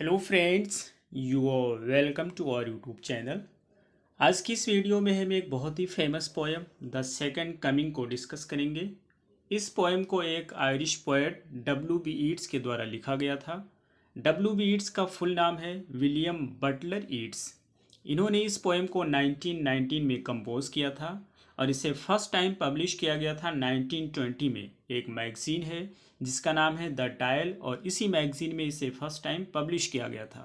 Hello friends, you are welcome to our YouTube channel. आज की इस वीडियो में हम एक बहुत ही famous poem the second coming को डिस्कस करेंगे। इस पोएम को एक आयरिश पोएट W.B. ईट्स के द्वारा लिखा गया था। W.B. ईट्स का फुल नाम है विलियम बटलर ईट्स। इन्होंने इस पोएम को 1919 में कंपोज किया था और इसे फर्स्ट टाइम पब्लिश किया गया था 1920 में। एक मैगज़ीन है जिसका नाम है द डायल और इसी मैगज़ीन में इसे फर्स्ट टाइम पब्लिश किया गया था।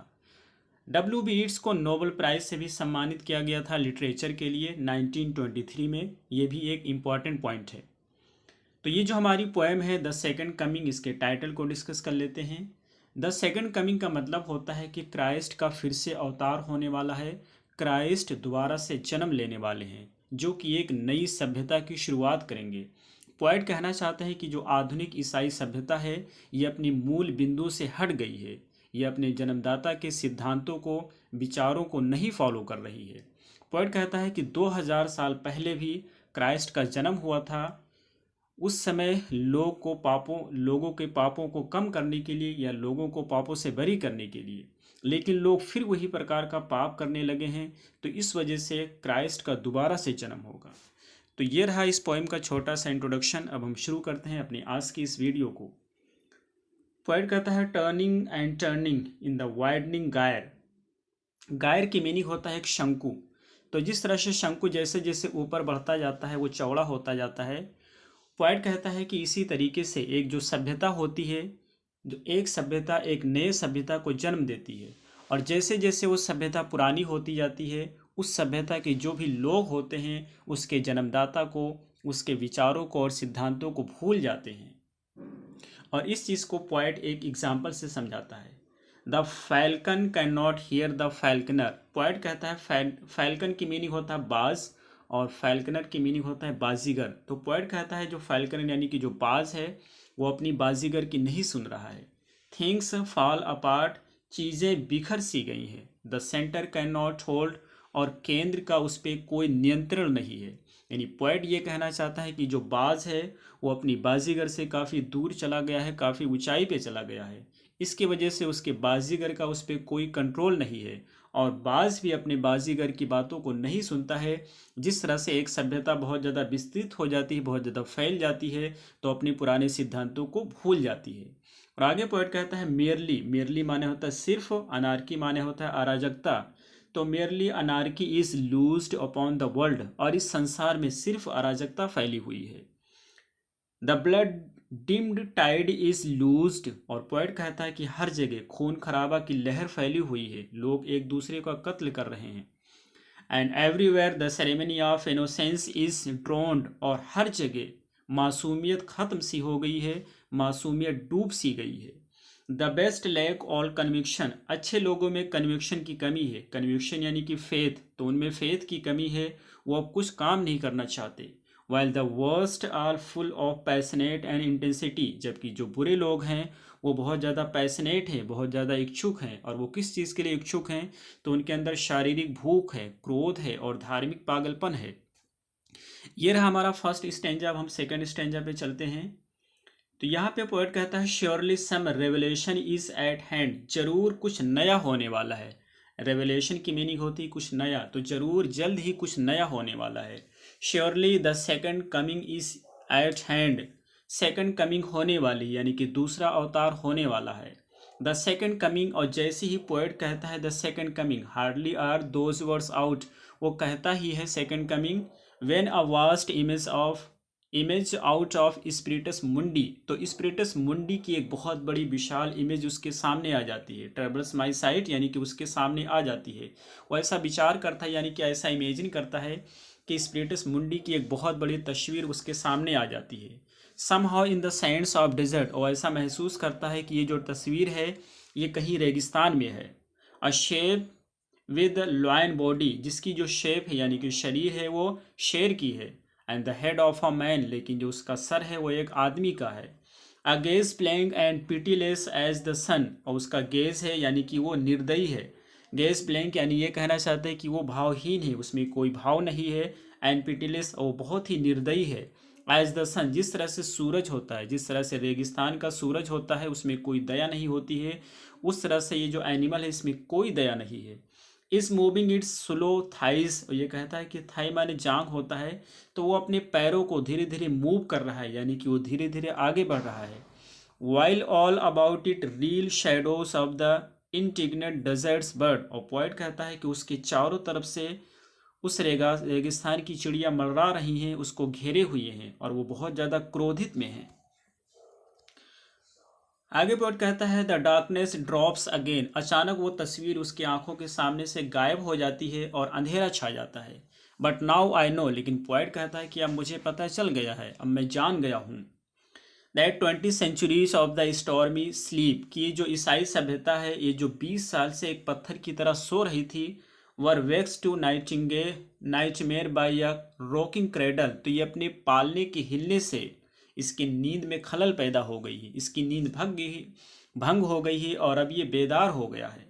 W.B. ईट्स को नोबेल प्राइज़ से भी सम्मानित किया गया था लिटरेचर के लिए 1923 में। ये भी एक इम्पॉर्टेंट पॉइंट है। तो ये जो हमारी पोएम है द सेकंड कमिंग, इसके टाइटल को डिस्कस कर लेते हैं। द सेकंड कमिंग का मतलब होता है कि क्राइस्ट का फिर से अवतार होने वाला है। क्राइस्ट दोबारा से जन्म लेने वाले हैं जो कि एक नई सभ्यता की शुरुआत करेंगे। पोएट कहना चाहते हैं कि जो आधुनिक ईसाई सभ्यता है ये अपनी मूल बिंदु से हट गई है। ये अपने जन्मदाता के सिद्धांतों को, विचारों को नहीं फॉलो कर रही है। पोएट कहता है कि 2000 साल पहले भी क्राइस्ट का जन्म हुआ था। उस समय लोगों के पापों को कम करने के लिए या लोगों को पापों से बरी करने के लिए, लेकिन लोग फिर वही प्रकार का पाप करने लगे हैं। तो इस वजह से क्राइस्ट का दोबारा से जन्म होगा। तो ये रहा इस पोएम का छोटा सा इंट्रोडक्शन। अब हम शुरू करते हैं अपनी आज की इस वीडियो को। पोएट कहता है turning and turning in the widening गायर। गायर की मीनिंग होता है एक शंकु। तो जिस तरह से शंकु जैसे जैसे ऊपर बढ़ता जाता है वो चौड़ा होता जाता है। पोएट कहता है कि इसी तरीके से एक जो सभ्यता होती है, जो एक सभ्यता एक नए सभ्यता को जन्म देती है और जैसे जैसे वो सभ्यता पुरानी होती जाती है उस सभ्यता के जो भी लोग होते हैं उसके जन्मदाता को, उसके विचारों को और सिद्धांतों को भूल जाते हैं। और इस चीज़ को पोएट एक एग्जाम्पल से समझाता है। The falcon can not hear the falconer. Poet कहता है फैल्कन की मीनिंग होता है बाज और फैल्कनर की मीनिंग होता है बाजीगर। तो पोएट कहता है जो फैल्कन यानी कि जो बाज है वो अपनी बाजीगर की नहीं सुन रहा है। थिंग्स फॉल अपार्ट, चीज़ें बिखर सी गई हैं। The centre can not hold, और केंद्र का उस पर कोई नियंत्रण नहीं है। यानी पोएट ये कहना चाहता है कि जो बाज है वो अपनी बाजीगर से काफ़ी दूर चला गया है, काफ़ी ऊंचाई पे चला गया है। इसकी वजह से उसके बाजीगर का उस पर कोई कंट्रोल नहीं है और बाज भी अपने बाजीगर की बातों को नहीं सुनता है। जिस तरह से एक सभ्यता बहुत ज़्यादा विस्तृत हो जाती है, बहुत ज़्यादा फैल जाती है तो अपने पुराने सिद्धांतों को भूल जाती है। और आगे पोएट कहता है मेयरली। मेयरली माने होता है सिर्फ, अनार्की माने होता है अराजकता। तो merely anarchy is loosed upon the world, और इस संसार में सिर्फ अराजकता फैली हुई है। The blood dimmed tide is loosed, और पोएट कहता है कि हर जगह खून खराबा की लहर फैली हुई है, लोग एक दूसरे का कत्ल कर रहे हैं। And everywhere the ceremony of innocence is drowned, और हर जगह मासूमियत खत्म सी हो गई है, मासूमियत डूब सी गई है। The best lack all conviction, अच्छे लोगों में कन्विक्शन की कमी है। कन्विक्शन यानी कि फेथ, तो उनमें फेथ की कमी है, वो अब कुछ काम नहीं करना चाहते। While the worst are full of passionate and intensity, जबकि जो बुरे लोग हैं वो बहुत ज़्यादा पैशनेट हैं, बहुत ज़्यादा इच्छुक हैं। और वो किस चीज़ के लिए इच्छुक हैं? तो उनके अंदर शारीरिक भूख है, क्रोध है और धार्मिक पागलपन है। ये रहा हमारा फर्स्ट स्टेंजा। अब हम सेकंड स्टेंजा पे चलते हैं। तो यहाँ पे पोएट कहता है surely some revelation is at hand, जरूर कुछ नया होने वाला है। रेवलेशन की मीनिंग होती है कुछ नया, तो जरूर जल्द ही कुछ नया होने वाला है। Surely the second coming is at hand, second coming होने वाली यानी कि दूसरा अवतार होने वाला है। द सेकंड कमिंग, और जैसे ही पोएट कहता है the second coming, hardly are those words out, वो कहता ही है second coming, when a vast image out of Spiritus Mundi, तो स्पिरिटस मुंडी की एक बहुत बड़ी विशाल इमेज उसके सामने आ जाती है। ट्रेवल्स माई साइट यानी कि उसके सामने आ जाती है। वो ऐसा विचार करता है यानी कि ऐसा इमेजिन करता है कि स्पिरिटस मुंडी की एक बहुत बड़ी तस्वीर उसके सामने आ जाती है। Somehow in the sands of desert, और ऐसा महसूस करता है कि ये जो तस्वीर है ये कहीं रेगिस्तान में है। अ शेप विद लॉयन बॉडी, जिसकी जो शेप है यानी कि शरीर है वो शेर की है। And the head of a man, लेकिन जो उसका सर है वो एक आदमी का है। A gaze playing and pitiless as the sun, और उसका गेज है यानी कि वो निर्दयी है। गेज प्लेइंग यानी ये कहना चाहते हैं कि वो भावहीन है, उसमें कोई भाव नहीं है। एंड पिटीलेस, और बहुत ही निर्दयी है। एज द सन, जिस तरह से सूरज होता है, जिस तरह से रेगिस्तान का सूरज होता है उसमें कोई दया नहीं होती है, उस तरह से ये जो एनिमल है इसमें कोई दया नहीं है। इस मूविंग इट्स स्लो थाइज, ये कहता है कि थाई माने जांग होता है, तो वो अपने पैरों को धीरे धीरे मूव कर रहा है, यानी कि वो धीरे धीरे आगे बढ़ रहा है। While all about it reel shadows of the indignant deserts bird, और पोइट कहता है कि उसके चारों तरफ से उस रेगिस्तान की चिड़िया मर्रा रही हैं, उसको घेरे हुए हैं और वो बहुत ज़्यादा क्रोधित में है। आगे पोइट कहता है द डार्कनेस ड्रॉप्स अगेन, अचानक वो तस्वीर उसकी आंखों के सामने से गायब हो जाती है और अंधेरा छा जाता है। बट नाउ आई नो, लेकिन पोइट कहता है कि अब मुझे पता चल गया है, अब मैं जान गया हूँ that 20 centuries of the stormy sleep, कि ये जो ईसाई सभ्यता है, ये जो 20 साल से एक पत्थर की तरह सो रही थी, were vexed to nightmare by a rocking cradle, तो ये अपने पालने के हिलने से इसकी नींद में खलल पैदा हो गई है, इसकी नींद भंग हो गई है और अब ये बेदार हो गया है।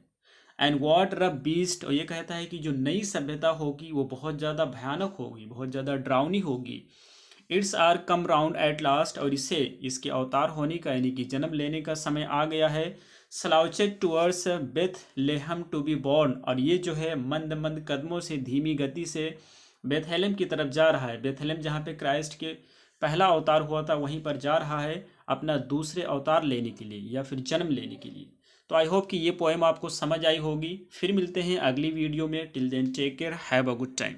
एंड वॉट रब बीस्ट, और ये कहता है कि जो नई सभ्यता होगी वो बहुत ज़्यादा भयानक होगी, बहुत ज़्यादा डरावनी होगी। Its hour come round at last, और इसे इसके अवतार होने का यानी कि जन्म लेने का समय आ गया है। Slouched towards Bethlehem to be born, और ये जो है मंद मंद कदमों से, धीमी गति से बेथलेहम की तरफ जा रहा है। बेथलेहम जहाँ पे क्राइस्ट के पहला अवतार हुआ था वहीं पर जा रहा है अपना दूसरे अवतार लेने के लिए या फिर जन्म लेने के लिए। तो आई होप कि ये पोएम आपको समझ आई होगी। फिर मिलते हैं अगली वीडियो में। Till then take care, have a good time.